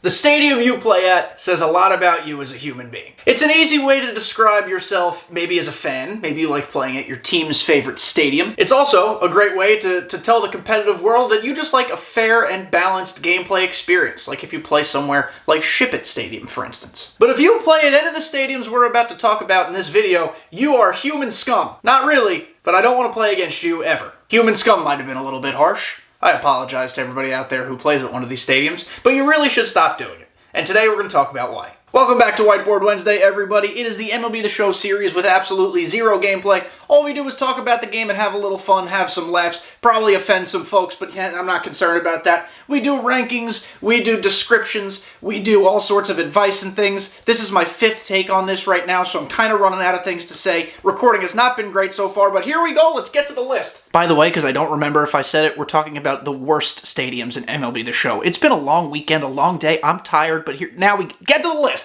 The stadium you play at says a lot about you as a human being. It's an easy way to describe yourself, maybe as a fan, maybe you like playing at your team's favorite stadium. It's also a great way to tell the competitive world that you just like a fair and balanced gameplay experience, like if you play somewhere like Ship It Stadium, for instance. But if you play at any of the stadiums we're about to talk about in this video, you are human scum. Not really, but I don't want to play against you ever. Human scum might have been a little bit harsh. I apologize to everybody out there who plays at one of these stadiums, but you really should stop doing it. And today we're going to talk about why. Welcome back to Whiteboard Wednesday, everybody. It is the MLB The Show series with absolutely zero gameplay. All we do is talk about the game and have a little fun, have some laughs, probably offend some folks, but I'm not concerned about that. We do rankings, we do descriptions, we do all sorts of advice and things. This is my fifth take on this right now, so I'm kind of running out of things to say. Recording has not been great so far, but here we go. Let's get to the list. By the way, because I don't remember if I said it, we're talking about the worst stadiums in MLB The Show. It's been a long weekend, a long day. I'm tired, but here now we get to the list.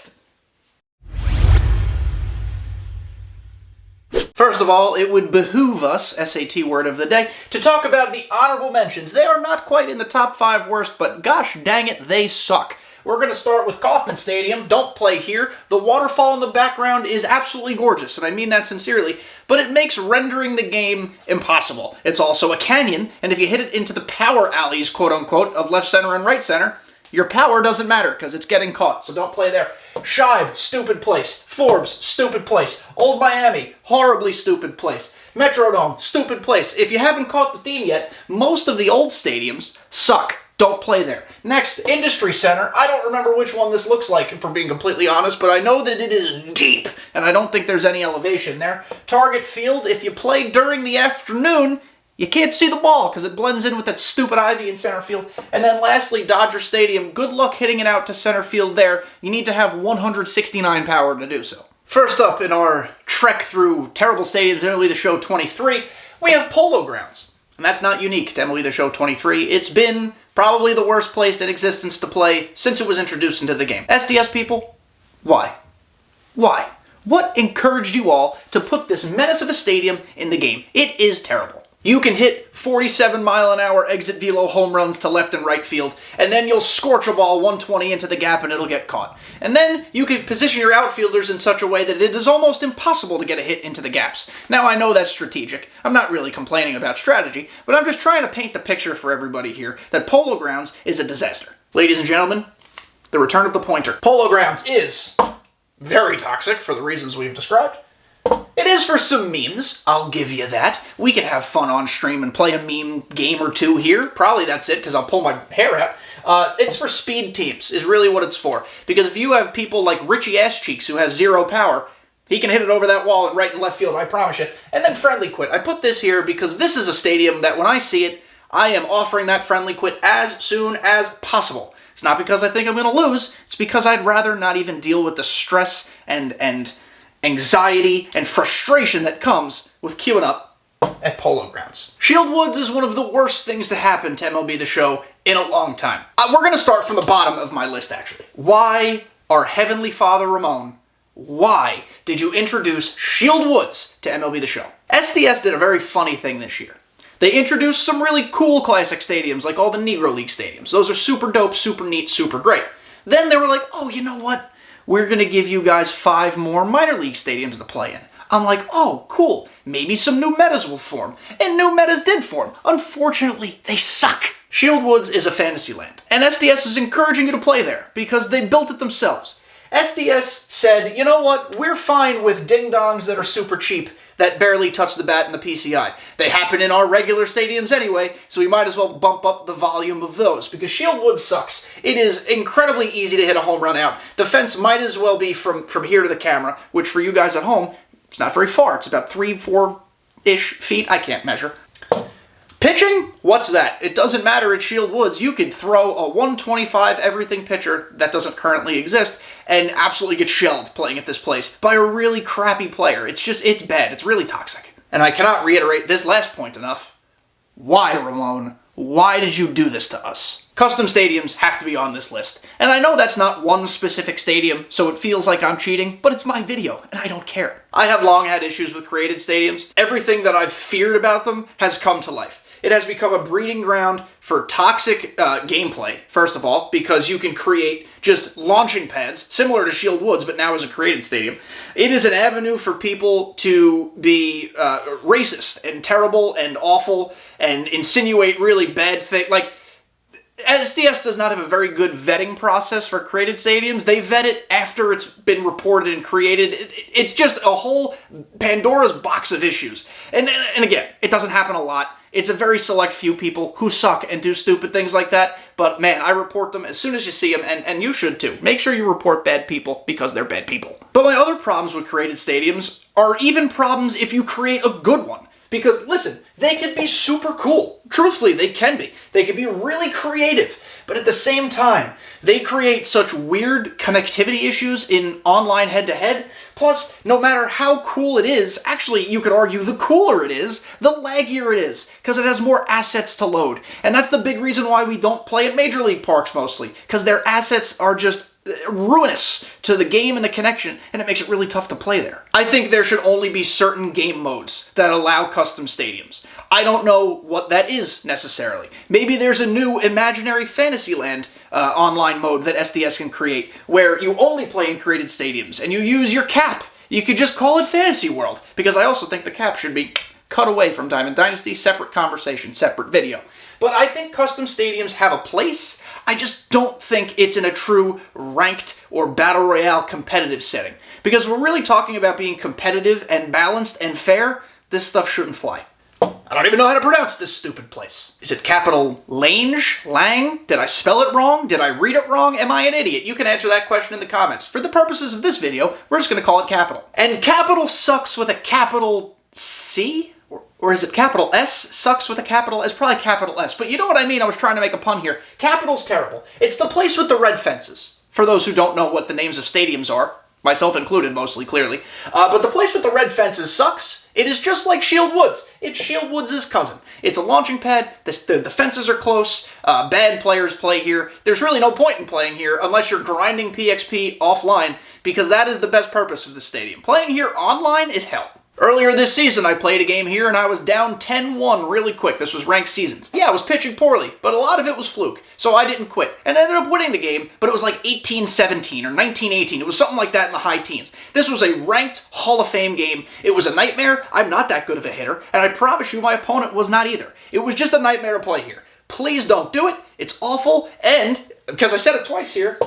First of all, it would behoove us, SAT word of the day, to talk about the honorable mentions. They are not quite in the top 5 worst, but gosh dang it, they suck. We're going to start with Kauffman Stadium. Don't play here. The waterfall in the background is absolutely gorgeous, and I mean that sincerely, but it makes rendering the game impossible. It's also a canyon, and if you hit it into the power alleys, quote-unquote, of left center and right center, your power doesn't matter because it's getting caught, so don't play there. Shibe, stupid place. Forbes, stupid place. Old Miami, horribly stupid place. Metrodome, stupid place. If you haven't caught the theme yet, most of the old stadiums suck. Don't play there. Next, Industry Center. I don't remember which one this looks like, if we're being completely honest, but I know that it is deep, and I don't think there's any elevation there. Target Field, if you play during the afternoon, you can't see the ball because it blends in with that stupid ivy in center field. And then lastly, Dodger Stadium. Good luck hitting it out to center field there. You need to have 169 power to do so. First up in our trek through terrible stadiums in MLB The Show 23, we have Polo Grounds. And that's not unique to MLB The Show 23. It's been probably the worst place in existence to play since it was introduced into the game. SDS people, why? Why? What encouraged you all to put this menace of a stadium in the game? It is terrible. You can hit 47-mile-an-hour exit velo home runs to left and right field, and then you'll scorch a ball 120 into the gap and it'll get caught. And then you can position your outfielders in such a way that it is almost impossible to get a hit into the gaps. Now, I know that's strategic. I'm not really complaining about strategy, but I'm just trying to paint the picture for everybody here that Polo Grounds is a disaster. Ladies and gentlemen, the return of the pointer. Polo Grounds is very toxic for the reasons we've described. It is for some memes, I'll give you that. We can have fun on stream and play a meme game or two here. Probably that's it, because I'll pull my hair out. It's for speed teams, is really what it's for. Because if you have people like Richie Ass-Cheeks who have zero power, he can hit it over that wall and right and left field, I promise you. And then friendly quit. I put this here because this is a stadium that when I see it, I am offering that friendly quit as soon as possible. It's not because I think I'm going to lose, it's because I'd rather not even deal with the stress and anxiety and frustration that comes with queuing up at Polo Grounds. Shield Woods is one of the worst things to happen to MLB The Show in a long time. We're going to start from the bottom of my list, actually. Why, our Heavenly Father Ramon, why did you introduce Shield Woods to MLB The Show? SDS did a very funny thing this year. They introduced some really cool classic stadiums, like all the Negro League stadiums. Those are super dope, super neat, super great. Then they were like, oh, you know what? We're going to give you guys 5 more minor league stadiums to play in. I'm like, oh, cool. Maybe some new metas will form. And new metas did form. Unfortunately, they suck. Shield Woods is a fantasy land. And SDS is encouraging you to play there because they built it themselves. SDS said, you know what? We're fine with ding-dongs that are super cheap that barely touch the bat and the PCI. They happen in our regular stadiums anyway, so we might as well bump up the volume of those, because Shield Woods sucks. It is incredibly easy to hit a home run out. The fence might as well be from here to the camera, which for you guys at home, it's not very far. It's about 3-4-ish feet. I can't measure. Pitching? What's that? It doesn't matter at Shield Woods. You could throw a 125 everything pitcher that doesn't currently exist and absolutely get shelled playing at this place by a really crappy player. It's bad. It's really toxic. And I cannot reiterate this last point enough. Why, Ramon? Why did you do this to us? Custom stadiums have to be on this list. And I know that's not one specific stadium, so it feels like I'm cheating, but it's my video, and I don't care. I have long had issues with created stadiums. Everything that I've feared about them has come to life. it has become a breeding ground for toxic gameplay, first of all, because you can create just launching pads, similar to Shield Woods, but now as a created stadium. It is an avenue for people to be racist and terrible and awful and insinuate really bad things. Like, SDS does not have a very good vetting process for created stadiums. They vet it after it's been reported and created. It's just a whole Pandora's box of issues. And again, it doesn't happen a lot. It's a very select few people who suck and do stupid things like that. But man, I report them as soon as you see them, and you should too. Make sure you report bad people because they're bad people. But my other problems with created stadiums are even problems if you create a good one. Because, listen, they can be super cool. Truthfully, they can be. They can be really creative. But at the same time, they create such weird connectivity issues in online head-to-head. Plus, no matter how cool it is, actually, you could argue the cooler it is, the laggier it is, because it has more assets to load. And that's the big reason why we don't play at Major League parks mostly, because their assets are just ruinous to the game and the connection, and it makes it really tough to play there. I think there should only be certain game modes that allow custom stadiums. I don't know what that is necessarily. Maybe there's a new imaginary Fantasyland online mode that SDS can create where you only play in created stadiums and you use your cap. You could just call it Fantasy World, because I also think the cap should be cut away from Diamond Dynasty, separate conversation, separate video. But I think custom stadiums have a place. I just don't think it's in a true ranked or battle royale competitive setting. Because if we're really talking about being competitive and balanced and fair, this stuff shouldn't fly. I don't even know how to pronounce this stupid place. Is it capital Lang? Did I spell it wrong? Did I read it wrong? Am I an idiot? You can answer that question in the comments. For the purposes of this video, we're just going to call it capital. And capital sucks with a capital C? Or is it capital S? Sucks with a capital S? Probably capital S. But you know what I mean? I was trying to make a pun here. Capital's terrible. It's the place with the red fences. For those who don't know what the names of stadiums are, myself included mostly, clearly. But the place with the red fences sucks. It is just like Shield Woods. It's Shield Woods' cousin. It's a launching pad. The fences are close. Bad players play here. There's really no point in playing here unless you're grinding PXP offline, because that is the best purpose of the stadium. Playing here online is hell. Earlier this season, I played a game here and I was down 10-1 really quick. This was ranked seasons. Yeah, I was pitching poorly, but a lot of it was fluke, so I didn't quit. And I ended up winning the game, but it was like 18-17 or 19-18. It was something like that in the high teens. This was a ranked Hall of Fame game. It was a nightmare. I'm not that good of a hitter, and I promise you my opponent was not either. It was just a nightmare to play here. Please don't do it. It's awful, and, because I said it twice here,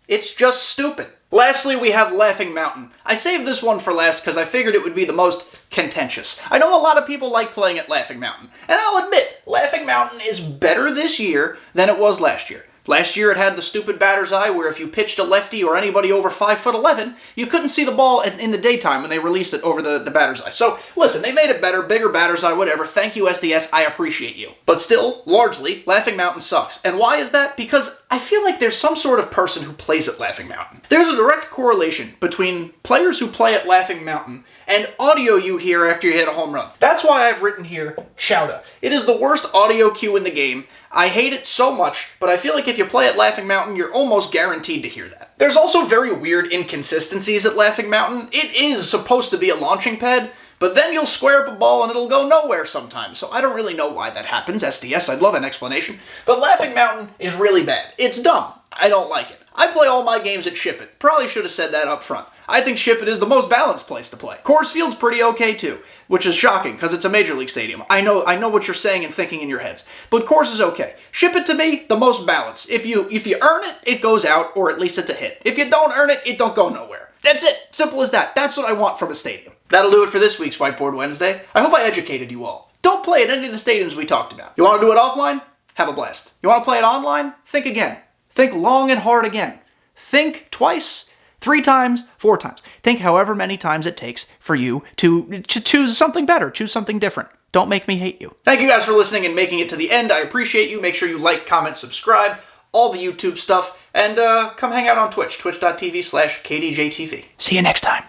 it's just stupid. Lastly, we have Laughing Mountain. I saved this one for last because I figured it would be the most contentious. I know a lot of people like playing at Laughing Mountain, and I'll admit, Laughing Mountain is better this year than it was last year. Last year it had the stupid batter's eye where if you pitched a lefty or anybody over 5'11", you couldn't see the ball in the daytime when they released it over the batter's eye. So, listen, they made it better, bigger batter's eye, whatever. Thank you, SDS, I appreciate you. But still, largely, Laughing Mountain sucks. And why is that? Because I feel like there's some sort of person who plays at Laughing Mountain. There's a direct correlation between players who play at Laughing Mountain and audio you hear after you hit a home run. That's why I've written here, Chowda. It is the worst audio cue in the game. I hate it so much, but I feel like if you play at Laughing Mountain, you're almost guaranteed to hear that. There's also very weird inconsistencies at Laughing Mountain. It is supposed to be a launching pad, but then you'll square up a ball and it'll go nowhere sometimes, so I don't really know why that happens. SDS, I'd love an explanation. But Laughing Mountain is really bad. It's dumb. I don't like it. I play all my games at Ship It. Probably should have said that up front. I think Ship It is the most balanced place to play. Coors Field's pretty okay too, which is shocking because it's a Major League stadium. I know what you're saying and thinking in your heads, but Coors is okay. Ship It to me, the most balanced. If you earn it, it goes out, or at least it's a hit. If you don't earn it, it don't go nowhere. That's it. Simple as that. That's what I want from a stadium. That'll do it for this week's Whiteboard Wednesday. I hope I educated you all. Don't play at any of the stadiums we talked about. You want to do it offline? Have a blast. You want to play it online? Think again. Think long and hard again. Think twice, 3 times, 4 times. Think however many times it takes for you to choose something better, choose something different. Don't make me hate you. Thank you guys for listening and making it to the end. I appreciate you. Make sure you like, comment, subscribe, all the YouTube stuff, and come hang out on Twitch, twitch.tv/kdjTV. See you next time.